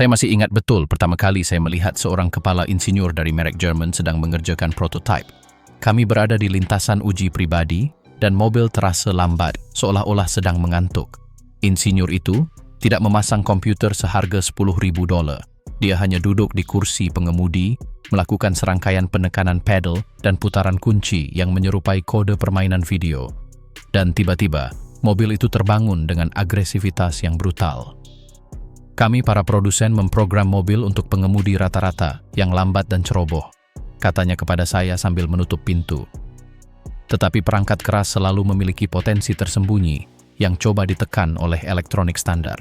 Saya masih ingat betul pertama kali saya melihat seorang kepala insinyur dari merek Jerman sedang mengerjakan prototipe. Kami berada di lintasan uji pribadi dan mobil terasa lambat, seolah-olah sedang mengantuk. Insinyur itu tidak memasang komputer seharga $10.000. Dia hanya duduk di kursi pengemudi, melakukan serangkaian penekanan pedal dan putaran kunci yang menyerupai kode permainan video. Dan tiba-tiba, mobil itu terbangun dengan agresivitas yang brutal. Kami para produsen memprogram mobil untuk pengemudi rata-rata yang lambat dan ceroboh, katanya kepada saya sambil menutup pintu. Tetapi perangkat keras selalu memiliki potensi tersembunyi yang coba ditekan oleh elektronik standar.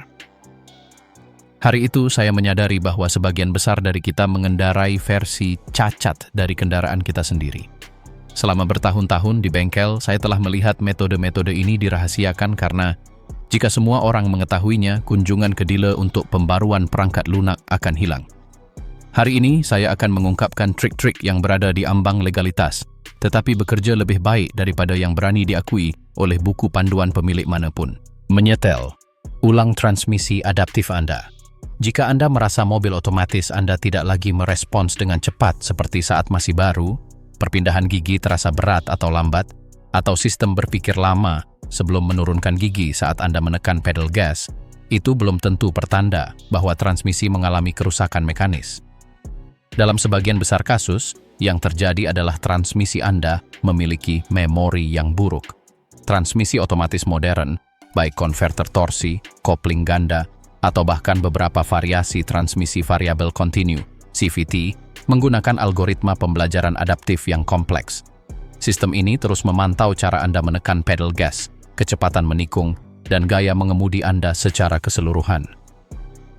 Hari itu saya menyadari bahwa sebagian besar dari kita mengendarai versi cacat dari kendaraan kita sendiri. Selama bertahun-tahun di bengkel, saya telah melihat metode-metode ini dirahasiakan karena jika semua orang mengetahuinya, kunjungan ke dealer untuk pembaruan perangkat lunak akan hilang. Hari ini, saya akan mengungkapkan trik-trik yang berada di ambang legalitas, tetapi bekerja lebih baik daripada yang berani diakui oleh buku panduan pemilik manapun. Menyetel. Ulang transmisi adaptif Anda. Jika Anda merasa mobil otomatis Anda tidak lagi merespons dengan cepat seperti saat masih baru, perpindahan gigi terasa berat atau lambat, atau sistem berpikir lama sebelum menurunkan gigi saat Anda menekan pedal gas, itu belum tentu pertanda bahwa transmisi mengalami kerusakan mekanis. Dalam sebagian besar kasus, yang terjadi adalah transmisi Anda memiliki memori yang buruk. Transmisi otomatis modern, baik konverter torsi, kopling ganda, atau bahkan beberapa variasi transmisi variabel kontinu, CVT, menggunakan algoritma pembelajaran adaptif yang kompleks. Sistem ini terus memantau cara Anda menekan pedal gas, kecepatan menikung, dan gaya mengemudi Anda secara keseluruhan.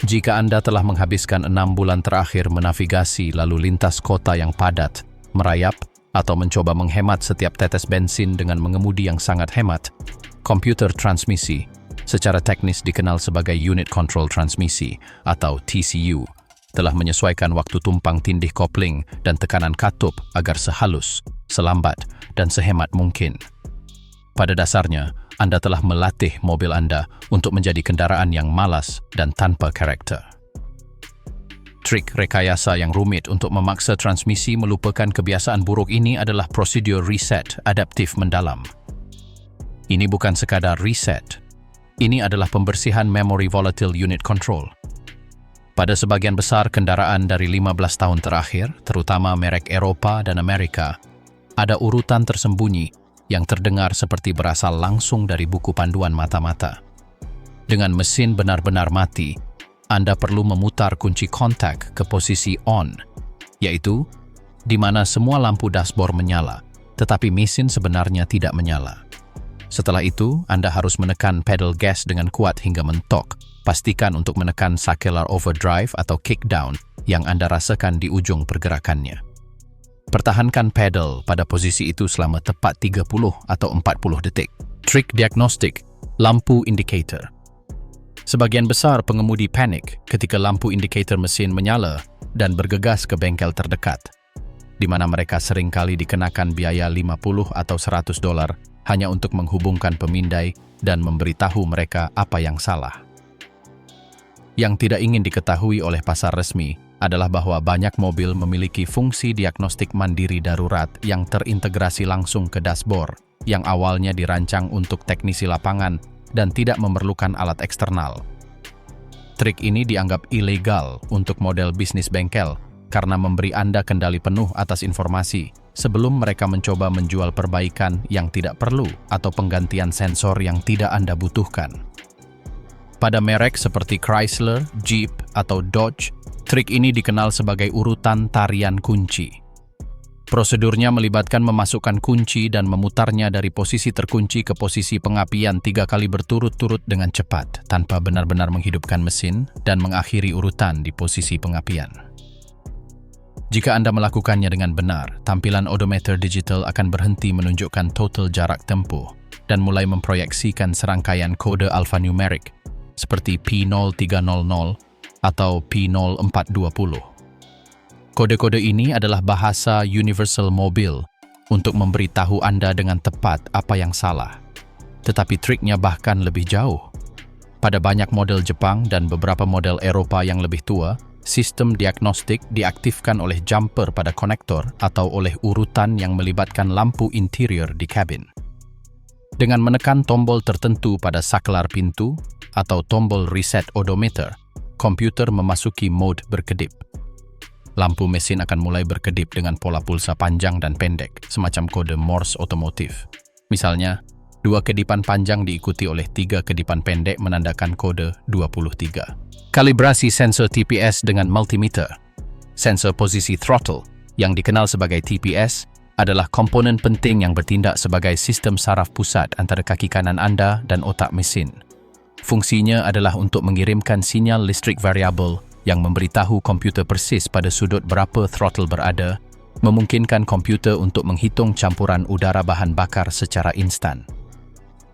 Jika Anda telah menghabiskan 6 bulan terakhir menavigasi lalu lintas kota yang padat, merayap, atau mencoba menghemat setiap tetes bensin dengan mengemudi yang sangat hemat, komputer transmisi, secara teknis dikenal sebagai Unit Control Transmisi atau TCU, telah menyesuaikan waktu tumpang tindih kopling dan tekanan katup agar sehalus, selambat, dan sehemat mungkin. Pada dasarnya, Anda telah melatih mobil Anda untuk menjadi kendaraan yang malas dan tanpa karakter. Trik rekayasa yang rumit untuk memaksa transmisi melupakan kebiasaan buruk ini adalah prosedur reset adaptif mendalam. Ini bukan sekadar reset. Ini adalah pembersihan memory volatile unit control. Pada sebagian besar kendaraan dari 15 tahun terakhir, terutama merek Eropa dan Amerika, ada urutan tersembunyi yang terdengar seperti berasal langsung dari buku panduan mata-mata. Dengan mesin benar-benar mati, Anda perlu memutar kunci kontak ke posisi on, yaitu di mana semua lampu dashboard menyala, tetapi mesin sebenarnya tidak menyala. Setelah itu, Anda harus menekan pedal gas dengan kuat hingga mentok. Pastikan untuk menekan scalar overdrive atau kickdown yang Anda rasakan di ujung pergerakannya. Pertahankan pedal pada posisi itu selama tepat 30 atau 40 detik. Trik diagnostik, lampu indikator. Sebagian besar pengemudi panik ketika lampu indikator mesin menyala dan bergegas ke bengkel terdekat, di mana mereka seringkali dikenakan biaya $50 atau $100 hanya untuk menghubungkan pemindai dan memberitahu mereka apa yang salah. Yang tidak ingin diketahui oleh pasar resmi adalah bahwa banyak mobil memiliki fungsi diagnostik mandiri darurat yang terintegrasi langsung ke dashboard, yang awalnya dirancang untuk teknisi lapangan dan tidak memerlukan alat eksternal. Trik ini dianggap ilegal untuk model bisnis bengkel karena memberi Anda kendali penuh atas informasi sebelum mereka mencoba menjual perbaikan yang tidak perlu atau penggantian sensor yang tidak Anda butuhkan. Pada merek seperti Chrysler, Jeep, atau Dodge, trik ini dikenal sebagai urutan tarian kunci. Prosedurnya melibatkan memasukkan kunci dan memutarnya dari posisi terkunci ke posisi pengapian 3 kali berturut-turut dengan cepat, tanpa benar-benar menghidupkan mesin dan mengakhiri urutan di posisi pengapian. Jika Anda melakukannya dengan benar, tampilan odometer digital akan berhenti menunjukkan total jarak tempuh dan mulai memproyeksikan serangkaian kode alphanumerik seperti P0300 atau P0420. Kode-kode ini adalah bahasa universal mobil untuk memberitahu Anda dengan tepat apa yang salah. Tetapi triknya bahkan lebih jauh. Pada banyak model Jepang dan beberapa model Eropa yang lebih tua, sistem diagnostik diaktifkan oleh jumper pada konektor atau oleh urutan yang melibatkan lampu interior di kabin. Dengan menekan tombol tertentu pada saklar pintu atau tombol reset odometer, komputer memasuki mode berkedip. Lampu mesin akan mulai berkedip dengan pola pulsa panjang dan pendek, semacam kode Morse otomotif. Misalnya, 2 kedipan panjang diikuti oleh 3 kedipan pendek menandakan kode 23. Kalibrasi sensor TPS dengan multimeter. Sensor posisi throttle, yang dikenal sebagai TPS, adalah komponen penting yang bertindak sebagai sistem saraf pusat antara kaki kanan Anda dan otak mesin. Fungsinya adalah untuk mengirimkan sinyal listrik variabel yang memberitahu komputer persis pada sudut berapa throttle berada, memungkinkan komputer untuk menghitung campuran udara bahan bakar secara instan.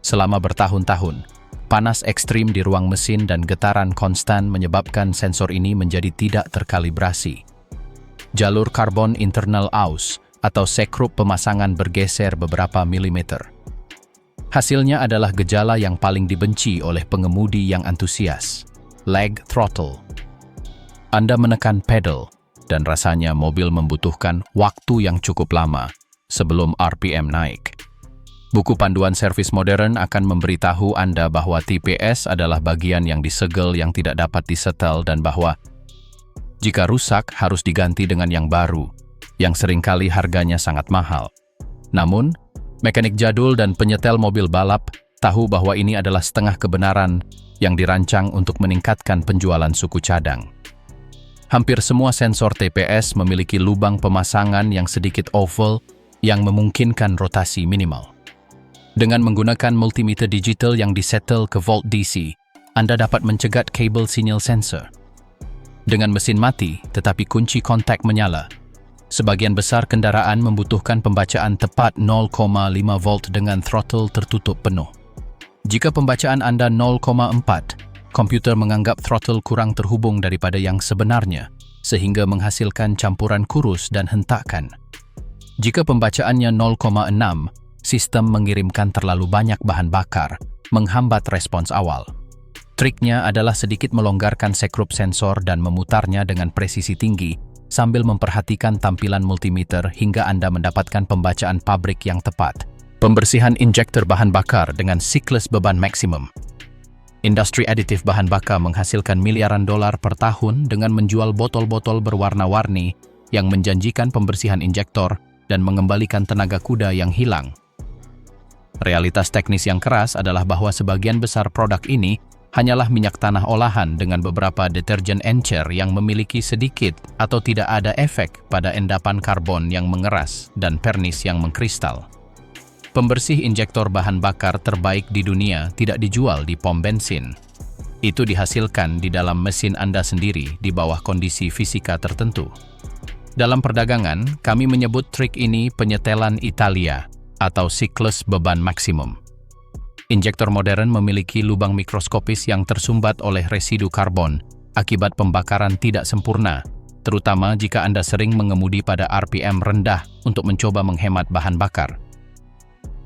Selama bertahun-tahun, panas ekstrim di ruang mesin dan getaran konstan menyebabkan sensor ini menjadi tidak terkalibrasi. Jalur karbon internal aus atau sekrup pemasangan bergeser beberapa milimeter. Hasilnya adalah gejala yang paling dibenci oleh pengemudi yang antusias, lag throttle. Anda menekan pedal, dan rasanya mobil membutuhkan waktu yang cukup lama sebelum RPM naik. Buku panduan servis modern akan memberitahu Anda bahwa TPS adalah bagian yang disegel yang tidak dapat disetel dan bahwa jika rusak harus diganti dengan yang baru, yang seringkali harganya sangat mahal. Namun, mekanik jadul dan penyetel mobil balap tahu bahwa ini adalah setengah kebenaran yang dirancang untuk meningkatkan penjualan suku cadang. Hampir semua sensor TPS memiliki lubang pemasangan yang sedikit oval yang memungkinkan rotasi minimal. Dengan menggunakan multimeter digital yang disetel ke volt DC, Anda dapat mencegat kabel sinyal sensor. Dengan mesin mati tetapi kunci kontak menyala, sebagian besar kendaraan membutuhkan pembacaan tepat 0,5 volt dengan throttle tertutup penuh. Jika pembacaan Anda 0,4, komputer menganggap throttle kurang terhubung daripada yang sebenarnya, sehingga menghasilkan campuran kurus dan hentakan. Jika pembacaannya 0,6, sistem mengirimkan terlalu banyak bahan bakar, menghambat respons awal. Triknya adalah sedikit melonggarkan sekrup sensor dan memutarnya dengan presisi tinggi, sambil memperhatikan tampilan multimeter hingga Anda mendapatkan pembacaan pabrik yang tepat. Pembersihan injektor bahan bakar dengan siklus beban maksimum. Industri aditif bahan bakar menghasilkan miliaran dolar per tahun dengan menjual botol-botol berwarna-warni yang menjanjikan pembersihan injektor dan mengembalikan tenaga kuda yang hilang. Realitas teknis yang keras adalah bahwa sebagian besar produk ini hanyalah minyak tanah olahan dengan beberapa deterjen encer yang memiliki sedikit atau tidak ada efek pada endapan karbon yang mengeras dan pernis yang mengkristal. Pembersih injektor bahan bakar terbaik di dunia tidak dijual di pom bensin. Itu dihasilkan di dalam mesin Anda sendiri di bawah kondisi fisika tertentu. Dalam perdagangan, kami menyebut trik ini penyetelan Italia atau siklus beban maksimum. Injektor modern memiliki lubang mikroskopis yang tersumbat oleh residu karbon akibat pembakaran tidak sempurna, terutama jika Anda sering mengemudi pada RPM rendah untuk mencoba menghemat bahan bakar.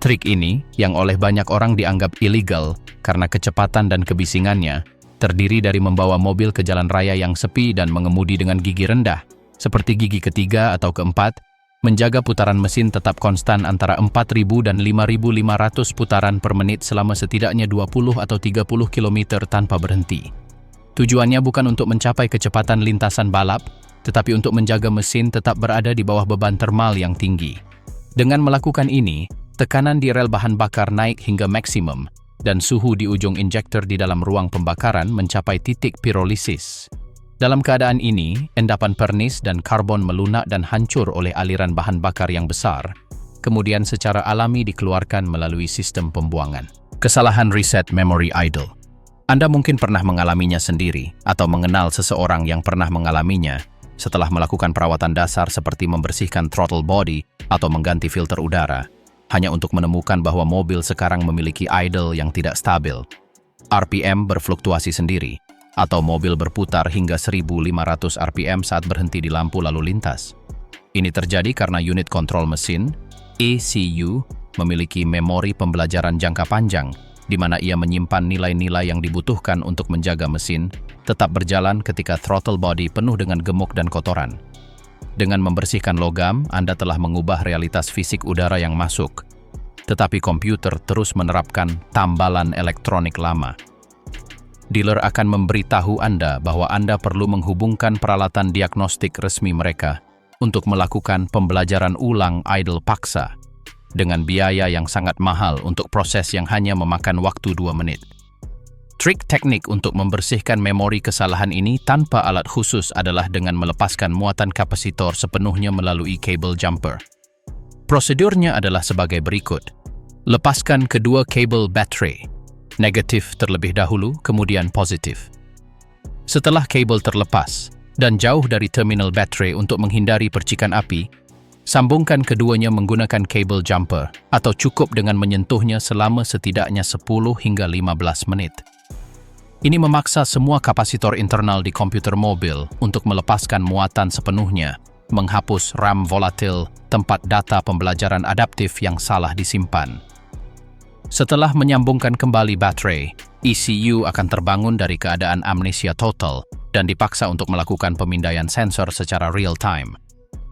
Trik ini, yang oleh banyak orang dianggap ilegal karena kecepatan dan kebisingannya, terdiri dari membawa mobil ke jalan raya yang sepi dan mengemudi dengan gigi rendah, seperti gigi ketiga atau keempat, menjaga putaran mesin tetap konstan antara 4.000 dan 5.500 putaran per menit selama setidaknya 20 atau 30 km tanpa berhenti. Tujuannya bukan untuk mencapai kecepatan lintasan balap, tetapi untuk menjaga mesin tetap berada di bawah beban termal yang tinggi. Dengan melakukan ini, tekanan di rel bahan bakar naik hingga maksimum, dan suhu di ujung injektor di dalam ruang pembakaran mencapai titik pirolisis. Dalam keadaan ini, endapan pernis dan karbon melunak dan hancur oleh aliran bahan bakar yang besar, kemudian secara alami dikeluarkan melalui sistem pembuangan. Kesalahan reset memory idle. Anda mungkin pernah mengalaminya sendiri atau mengenal seseorang yang pernah mengalaminya setelah melakukan perawatan dasar seperti membersihkan throttle body atau mengganti filter udara, hanya untuk menemukan bahwa mobil sekarang memiliki idle yang tidak stabil. RPM berfluktuasi sendiri, atau mobil berputar hingga 1.500 RPM saat berhenti di lampu lalu lintas. Ini terjadi karena unit kontrol mesin, ECU, memiliki memori pembelajaran jangka panjang di mana ia menyimpan nilai-nilai yang dibutuhkan untuk menjaga mesin tetap berjalan ketika throttle body penuh dengan gemuk dan kotoran. Dengan membersihkan logam, Anda telah mengubah realitas fisik udara yang masuk, tetapi komputer terus menerapkan tambalan elektronik lama. Dealer akan memberitahu Anda bahwa Anda perlu menghubungkan peralatan diagnostik resmi mereka untuk melakukan pembelajaran ulang idle paksa, dengan biaya yang sangat mahal untuk proses yang hanya memakan waktu 2 menit. Trik teknik untuk membersihkan memori kesalahan ini tanpa alat khusus adalah dengan melepaskan muatan kapasitor sepenuhnya melalui kabel jumper. Prosedurnya adalah sebagai berikut. Lepaskan kedua kabel baterai, negatif terlebih dahulu, kemudian positif. Setelah kabel terlepas dan jauh dari terminal baterai untuk menghindari percikan api, sambungkan keduanya menggunakan kabel jumper atau cukup dengan menyentuhnya selama setidaknya 10 hingga 15 menit. Ini memaksa semua kapasitor internal di komputer mobil untuk melepaskan muatan sepenuhnya, menghapus RAM volatil, tempat data pembelajaran adaptif yang salah disimpan. Setelah menyambungkan kembali baterai, ECU akan terbangun dari keadaan amnesia total dan dipaksa untuk melakukan pemindaian sensor secara real time.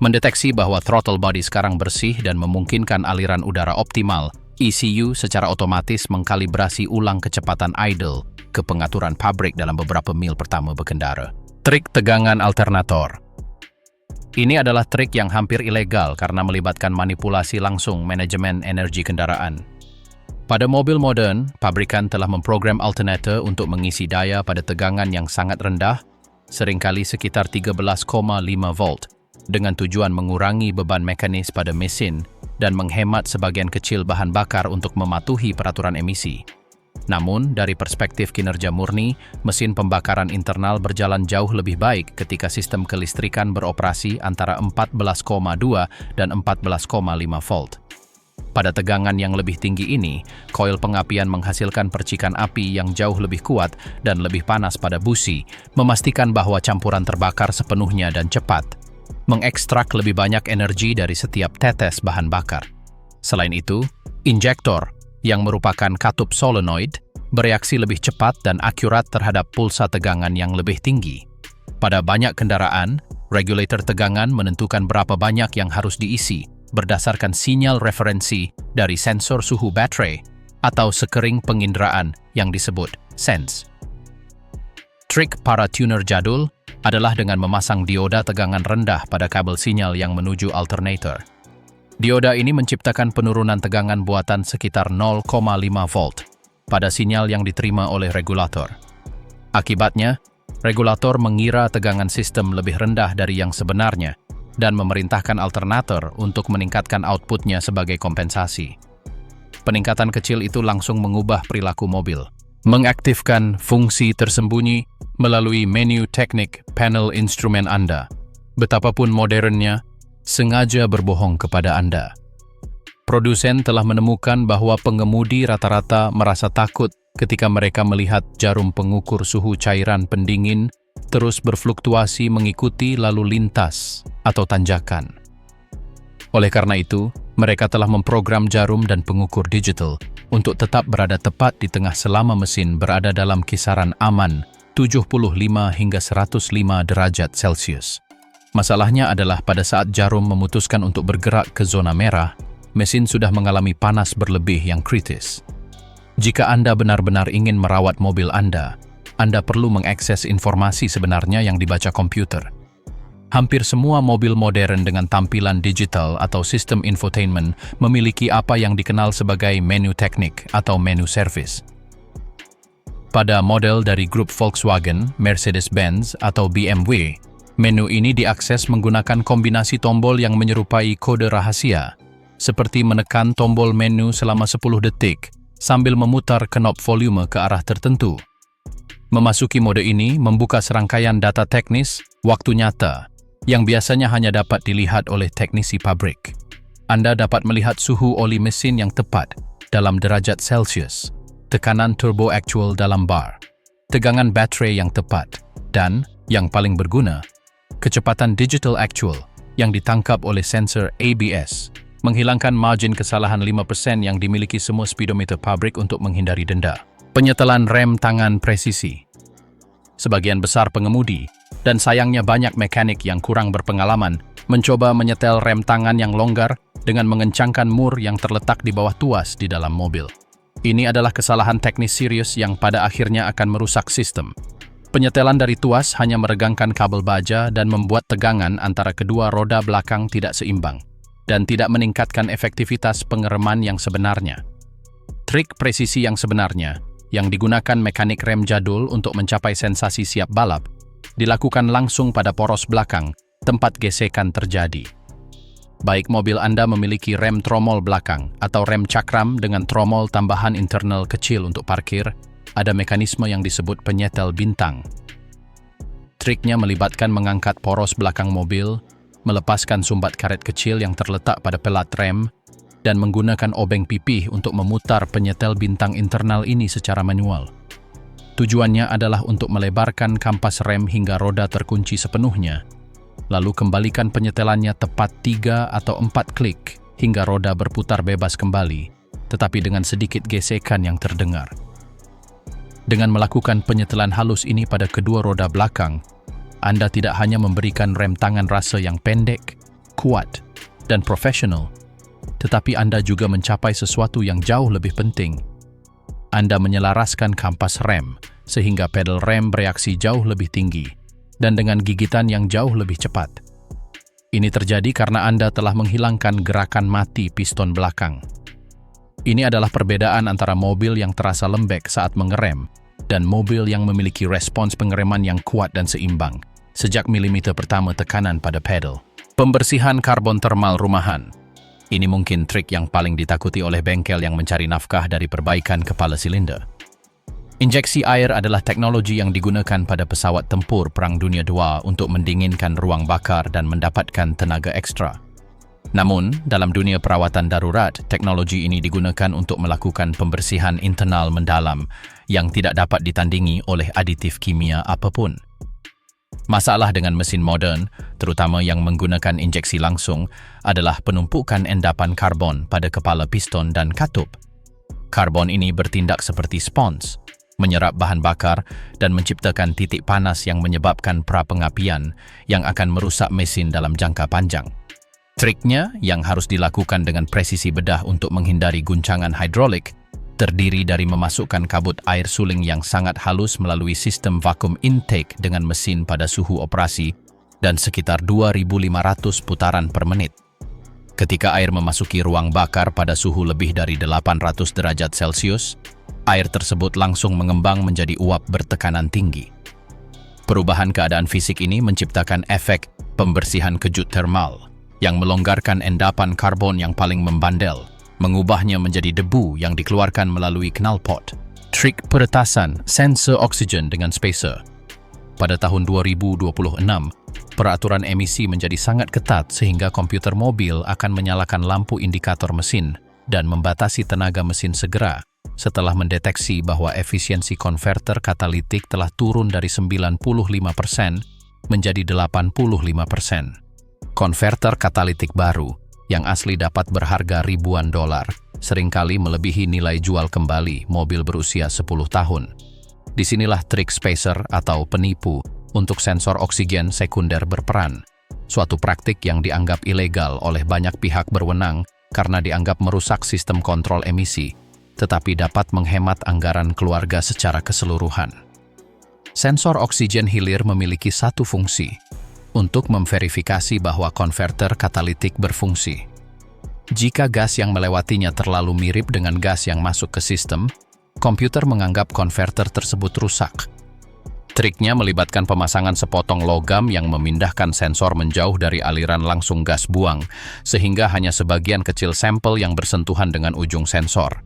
Mendeteksi bahwa throttle body sekarang bersih dan memungkinkan aliran udara optimal, ECU secara otomatis mengkalibrasi ulang kecepatan idle ke pengaturan pabrik dalam beberapa mil pertama berkendara. Trik tegangan alternator. Ini adalah trik yang hampir ilegal karena melibatkan manipulasi langsung manajemen energi kendaraan. Pada mobil modern, pabrikan telah memprogram alternator untuk mengisi daya pada tegangan yang sangat rendah, seringkali sekitar 13,5 volt, dengan tujuan mengurangi beban mekanis pada mesin dan menghemat sebagian kecil bahan bakar untuk mematuhi peraturan emisi. Namun, dari perspektif kinerja murni, mesin pembakaran internal berjalan jauh lebih baik ketika sistem kelistrikan beroperasi antara 14,2 dan 14,5 volt. Pada tegangan yang lebih tinggi ini, koil pengapian menghasilkan percikan api yang jauh lebih kuat dan lebih panas pada busi, memastikan bahwa campuran terbakar sepenuhnya dan cepat, mengekstrak lebih banyak energi dari setiap tetes bahan bakar. Selain itu, injektor, yang merupakan katup solenoid, bereaksi lebih cepat dan akurat terhadap pulsa tegangan yang lebih tinggi. Pada banyak kendaraan, regulator tegangan menentukan berapa banyak yang harus diisi berdasarkan sinyal referensi dari sensor suhu baterai atau sekering penginderaan yang disebut sense. Trik para tuner jadul adalah dengan memasang dioda tegangan rendah pada kabel sinyal yang menuju alternator. Dioda ini menciptakan penurunan tegangan buatan sekitar 0,5 volt pada sinyal yang diterima oleh regulator. Akibatnya, regulator mengira tegangan sistem lebih rendah dari yang sebenarnya dan memerintahkan alternator untuk meningkatkan outputnya sebagai kompensasi. Peningkatan kecil itu langsung mengubah perilaku mobil, mengaktifkan fungsi tersembunyi melalui menu teknik panel instrumen Anda. Betapapun modernnya, sengaja berbohong kepada Anda. Produsen telah menemukan bahwa pengemudi rata-rata merasa takut ketika mereka melihat jarum pengukur suhu cairan pendingin terus berfluktuasi mengikuti lalu lintas atau tanjakan. Oleh karena itu, mereka telah memprogram jarum dan pengukur digital untuk tetap berada tepat di tengah selama mesin berada dalam kisaran aman 75 hingga 105 derajat Celcius. Masalahnya adalah pada saat jarum memutuskan untuk bergerak ke zona merah, mesin sudah mengalami panas berlebih yang kritis. Jika Anda benar-benar ingin merawat mobil Anda perlu mengakses informasi sebenarnya yang dibaca komputer. Hampir semua mobil modern dengan tampilan digital atau sistem infotainment memiliki apa yang dikenal sebagai menu teknik atau menu service. Pada model dari grup Volkswagen, Mercedes-Benz, atau BMW, menu ini diakses menggunakan kombinasi tombol yang menyerupai kode rahasia, seperti menekan tombol menu selama 10 detik sambil memutar knob volume ke arah tertentu. Memasuki mode ini membuka serangkaian data teknis waktu nyata yang biasanya hanya dapat dilihat oleh teknisi pabrik. Anda dapat melihat suhu oli mesin yang tepat dalam derajat Celcius, tekanan turbo actual dalam bar, tegangan baterai yang tepat, dan, yang paling berguna, kecepatan digital actual yang ditangkap oleh sensor ABS menghilangkan margin kesalahan 5% yang dimiliki semua speedometer pabrik untuk menghindari denda. Penyetelan rem tangan presisi. Sebagian besar pengemudi, dan sayangnya banyak mekanik yang kurang berpengalaman, mencoba menyetel rem tangan yang longgar dengan mengencangkan mur yang terletak di bawah tuas di dalam mobil. Ini adalah kesalahan teknis serius yang pada akhirnya akan merusak sistem. Penyetelan dari tuas hanya meregangkan kabel baja dan membuat tegangan antara kedua roda belakang tidak seimbang, dan tidak meningkatkan efektivitas pengereman yang sebenarnya. Trik presisi yang sebenarnya, yang digunakan mekanik rem jadul untuk mencapai sensasi siap balap, dilakukan langsung pada poros belakang, tempat gesekan terjadi. Baik mobil Anda memiliki rem tromol belakang atau rem cakram dengan tromol tambahan internal kecil untuk parkir, ada mekanisme yang disebut penyetel bintang. Triknya melibatkan mengangkat poros belakang mobil, melepaskan sumbat karet kecil yang terletak pada pelat rem, dan menggunakan obeng pipih untuk memutar penyetel bintang internal ini secara manual. Tujuannya adalah untuk melebarkan kampas rem hingga roda terkunci sepenuhnya, lalu kembalikan penyetelannya tepat 3 atau 4 klik hingga roda berputar bebas kembali, tetapi dengan sedikit gesekan yang terdengar. Dengan melakukan penyetelan halus ini pada kedua roda belakang, Anda tidak hanya memberikan rem tangan rasa yang pendek, kuat, dan profesional, tetapi Anda juga mencapai sesuatu yang jauh lebih penting. Anda menyelaraskan kampas rem, sehingga pedal rem bereaksi jauh lebih tinggi, dan dengan gigitan yang jauh lebih cepat. Ini terjadi karena Anda telah menghilangkan gerakan mati piston belakang. Ini adalah perbedaan antara mobil yang terasa lembek saat mengerem, dan mobil yang memiliki respons pengereman yang kuat dan seimbang, sejak milimeter pertama tekanan pada pedal. Pembersihan karbon termal rumahan. Ini mungkin trik yang paling ditakuti oleh bengkel yang mencari nafkah dari perbaikan kepala silinder. Injeksi air adalah teknologi yang digunakan pada pesawat tempur Perang Dunia II untuk mendinginkan ruang bakar dan mendapatkan tenaga ekstra. Namun, dalam dunia perawatan darurat, teknologi ini digunakan untuk melakukan pembersihan internal mendalam yang tidak dapat ditandingi oleh aditif kimia apapun. Masalah dengan mesin modern, terutama yang menggunakan injeksi langsung, adalah penumpukan endapan karbon pada kepala piston dan katup. Karbon ini bertindak seperti spons, menyerap bahan bakar dan menciptakan titik panas yang menyebabkan prapengapian yang akan merusak mesin dalam jangka panjang. Triknya, yang harus dilakukan dengan presisi bedah untuk menghindari guncangan hidrolik, terdiri dari memasukkan kabut air suling yang sangat halus melalui sistem vacuum intake dengan mesin pada suhu operasi dan sekitar 2.500 putaran per menit. Ketika air memasuki ruang bakar pada suhu lebih dari 800 derajat Celcius, air tersebut langsung mengembang menjadi uap bertekanan tinggi. Perubahan keadaan fisik ini menciptakan efek pembersihan kejut termal, yang melonggarkan endapan karbon yang paling membandel, mengubahnya menjadi debu yang dikeluarkan melalui knalpot. Trik peretasan sensor oksigen dengan spacer. Pada tahun 2026, peraturan emisi menjadi sangat ketat sehingga komputer mobil akan menyalakan lampu indikator mesin dan membatasi tenaga mesin segera setelah mendeteksi bahwa efisiensi konverter katalitik telah turun dari 95% menjadi 85%. Konverter katalitik baru yang asli dapat berharga ribuan dolar, seringkali melebihi nilai jual kembali mobil berusia 10 tahun. Disinilah trik spacer atau penipu untuk sensor oksigen sekunder berperan, suatu praktik yang dianggap ilegal oleh banyak pihak berwenang karena dianggap merusak sistem kontrol emisi, tetapi dapat menghemat anggaran keluarga secara keseluruhan. Sensor oksigen hilir memiliki satu fungsi, untuk memverifikasi bahwa konverter katalitik berfungsi. Jika gas yang melewatinya terlalu mirip dengan gas yang masuk ke sistem, komputer menganggap konverter tersebut rusak. Triknya melibatkan pemasangan sepotong logam yang memindahkan sensor menjauh dari aliran langsung gas buang, sehingga hanya sebagian kecil sampel yang bersentuhan dengan ujung sensor.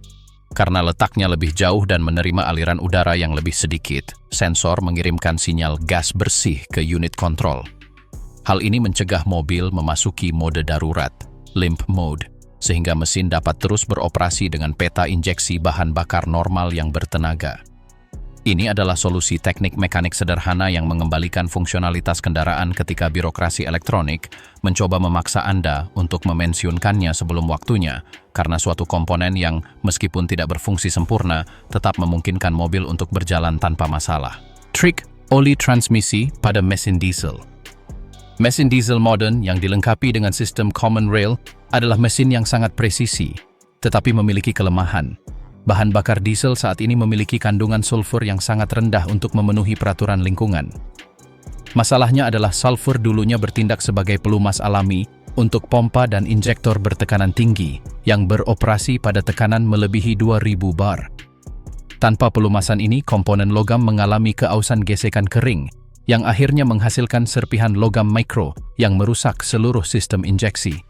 Karena letaknya lebih jauh dan menerima aliran udara yang lebih sedikit, sensor mengirimkan sinyal gas bersih ke unit kontrol. Hal ini mencegah mobil memasuki mode darurat, limp mode, sehingga mesin dapat terus beroperasi dengan peta injeksi bahan bakar normal yang bertenaga. Ini adalah solusi teknik mekanik sederhana yang mengembalikan fungsionalitas kendaraan ketika birokrasi elektronik mencoba memaksa Anda untuk memensiunkannya sebelum waktunya karena suatu komponen yang meskipun tidak berfungsi sempurna tetap memungkinkan mobil untuk berjalan tanpa masalah. Trik oli transmisi pada mesin diesel. Mesin diesel modern yang dilengkapi dengan sistem common rail adalah mesin yang sangat presisi, tetapi memiliki kelemahan. Bahan bakar diesel saat ini memiliki kandungan sulfur yang sangat rendah untuk memenuhi peraturan lingkungan. Masalahnya adalah sulfur dulunya bertindak sebagai pelumas alami untuk pompa dan injektor bertekanan tinggi yang beroperasi pada tekanan melebihi 2000 bar. Tanpa pelumasan ini, komponen logam mengalami keausan gesekan kering yang akhirnya menghasilkan serpihan logam mikro yang merusak seluruh sistem injeksi.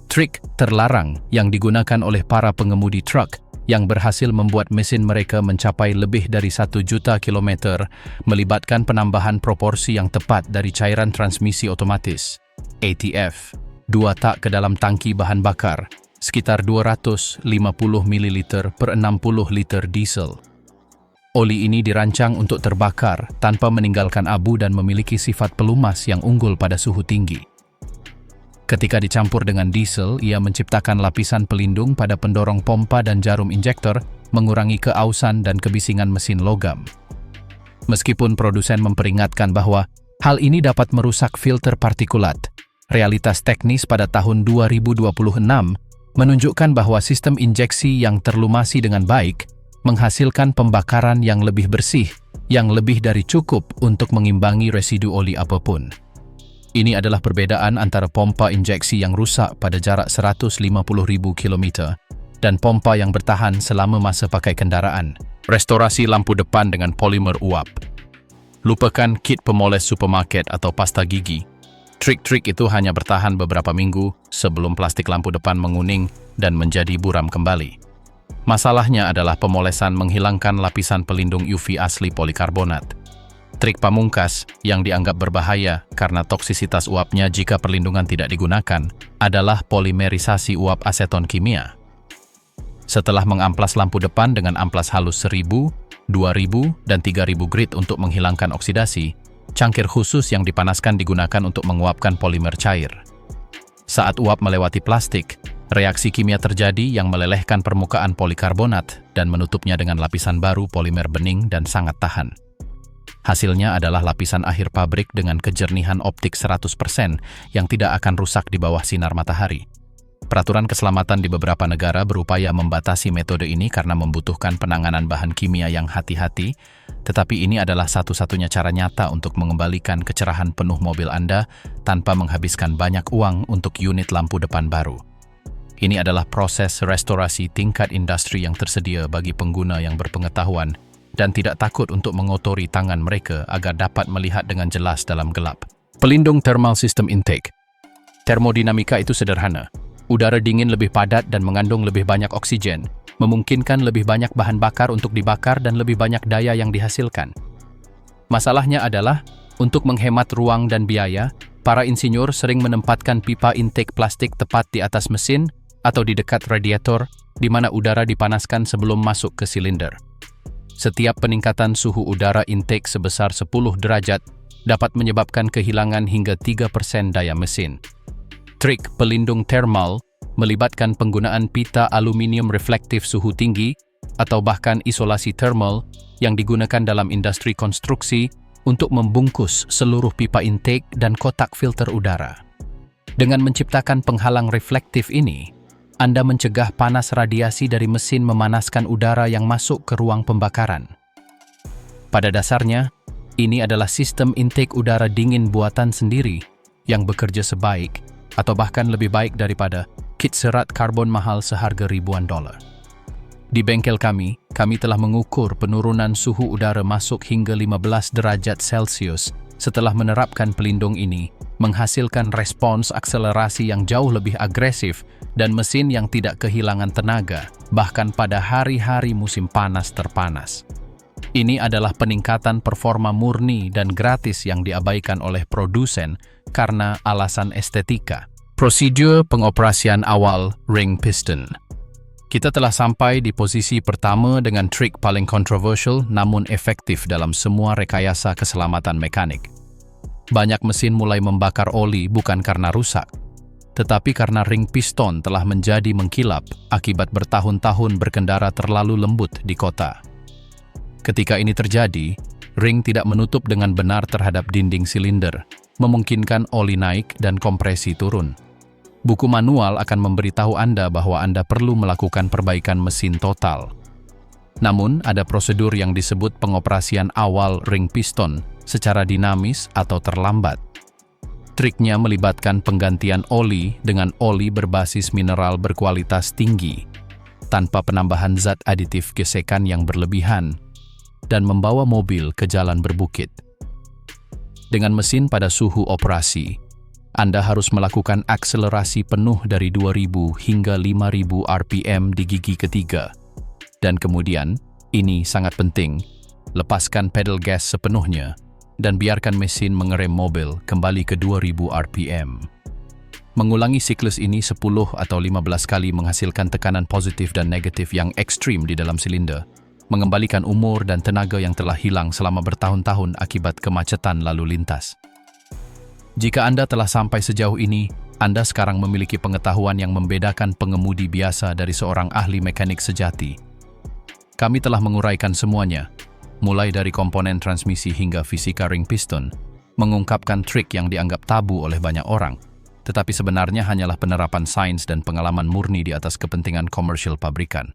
Trik terlarang yang digunakan oleh para pengemudi truk yang berhasil membuat mesin mereka mencapai lebih dari 1 juta kilometer melibatkan penambahan proporsi yang tepat dari cairan transmisi otomatis, ATF, 2 tak ke dalam tangki bahan bakar, sekitar 250 ml per 60 liter diesel. Oli ini dirancang untuk terbakar tanpa meninggalkan abu dan memiliki sifat pelumas yang unggul pada suhu tinggi. Ketika dicampur dengan diesel, ia menciptakan lapisan pelindung pada pendorong pompa dan jarum injektor, mengurangi keausan dan kebisingan mesin logam. Meskipun produsen memperingatkan bahwa hal ini dapat merusak filter partikulat, realitas teknis pada tahun 2026 menunjukkan bahwa sistem injeksi yang terlumasi dengan baik menghasilkan pembakaran yang lebih bersih, yang lebih dari cukup untuk mengimbangi residu oli apapun. Ini adalah perbedaan antara pompa injeksi yang rusak pada jarak 150.000 km dan pompa yang bertahan selama masa pakai kendaraan. Restorasi lampu depan dengan polimer uap. Lupakan kit pemoles supermarket atau pasta gigi. Trik-trik itu hanya bertahan beberapa minggu sebelum plastik lampu depan menguning dan menjadi buram kembali. Masalahnya adalah pemolesan menghilangkan lapisan pelindung UV asli polikarbonat. Trik pamungkas yang dianggap berbahaya karena toksisitas uapnya jika perlindungan tidak digunakan adalah polimerisasi uap aseton kimia. Setelah mengamplas lampu depan dengan amplas halus 1000, 2000, dan 3000 grit untuk menghilangkan oksidasi, cangkir khusus yang dipanaskan digunakan untuk menguapkan polimer cair. Saat uap melewati plastik, reaksi kimia terjadi yang melelehkan permukaan polikarbonat dan menutupnya dengan lapisan baru polimer bening dan sangat tahan. Hasilnya adalah lapisan akhir pabrik dengan kejernihan optik 100% yang tidak akan rusak di bawah sinar matahari. Peraturan keselamatan di beberapa negara berupaya membatasi metode ini karena membutuhkan penanganan bahan kimia yang hati-hati, tetapi ini adalah satu-satunya cara nyata untuk mengembalikan kecerahan penuh mobil Anda tanpa menghabiskan banyak uang untuk unit lampu depan baru. Ini adalah proses restorasi tingkat industri yang tersedia bagi pengguna yang berpengetahuan dan tidak takut untuk mengotori tangan mereka agar dapat melihat dengan jelas dalam gelap. Pelindung thermal system intake. Termodinamika itu sederhana. Udara dingin lebih padat dan mengandung lebih banyak oksigen, memungkinkan lebih banyak bahan bakar untuk dibakar dan lebih banyak daya yang dihasilkan. Masalahnya adalah, untuk menghemat ruang dan biaya, para insinyur sering menempatkan pipa intake plastik tepat di atas mesin atau di dekat radiator, di mana udara dipanaskan sebelum masuk ke silinder. Setiap peningkatan suhu udara intake sebesar 10 derajat dapat menyebabkan kehilangan hingga 3% daya mesin. Trik pelindung thermal melibatkan penggunaan pita aluminium reflektif suhu tinggi atau bahkan isolasi thermal yang digunakan dalam industri konstruksi untuk membungkus seluruh pipa intake dan kotak filter udara. Dengan menciptakan penghalang reflektif ini, Anda mencegah panas radiasi dari mesin memanaskan udara yang masuk ke ruang pembakaran. Pada dasarnya, ini adalah sistem intake udara dingin buatan sendiri yang bekerja sebaik atau bahkan lebih baik daripada kit serat karbon mahal seharga ribuan dolar. Di bengkel kami telah mengukur penurunan suhu udara masuk hingga 15 derajat Celcius setelah menerapkan pelindung ini, menghasilkan respons akselerasi yang jauh lebih agresif dan mesin yang tidak kehilangan tenaga, bahkan pada hari-hari musim panas terpanas. Ini adalah peningkatan performa murni dan gratis yang diabaikan oleh produsen karena alasan estetika. Prosedur pengoperasian awal ring piston. Kita telah sampai di posisi pertama dengan trik paling kontroversial namun efektif dalam semua rekayasa keselamatan mekanik. Banyak mesin mulai membakar oli bukan karena rusak, tetapi karena ring piston telah menjadi mengkilap akibat bertahun-tahun berkendara terlalu lembut di kota. Ketika ini terjadi, ring tidak menutup dengan benar terhadap dinding silinder, memungkinkan oli naik dan kompresi turun. Buku manual akan memberitahu Anda bahwa Anda perlu melakukan perbaikan mesin total. Namun, ada prosedur yang disebut pengoperasian awal ring piston secara dinamis atau terlambat. Triknya melibatkan penggantian oli dengan oli berbasis mineral berkualitas tinggi, tanpa penambahan zat aditif gesekan yang berlebihan, dan membawa mobil ke jalan berbukit. Dengan mesin pada suhu operasi, Anda harus melakukan akselerasi penuh dari 2000 hingga 5000 RPM di gigi ketiga. Dan kemudian, ini sangat penting, lepaskan pedal gas sepenuhnya dan biarkan mesin mengerem mobil kembali ke 2000 RPM. Mengulangi siklus ini 10 atau 15 kali menghasilkan tekanan positif dan negatif yang ekstrim di dalam silinder, mengembalikan umur dan tenaga yang telah hilang selama bertahun-tahun akibat kemacetan lalu lintas. Jika Anda telah sampai sejauh ini, Anda sekarang memiliki pengetahuan yang membedakan pengemudi biasa dari seorang ahli mekanik sejati. Kami telah menguraikan semuanya, mulai dari komponen transmisi hingga fisika ring piston, mengungkapkan trik yang dianggap tabu oleh banyak orang, tetapi sebenarnya hanyalah penerapan sains dan pengalaman murni di atas kepentingan komersial pabrikan.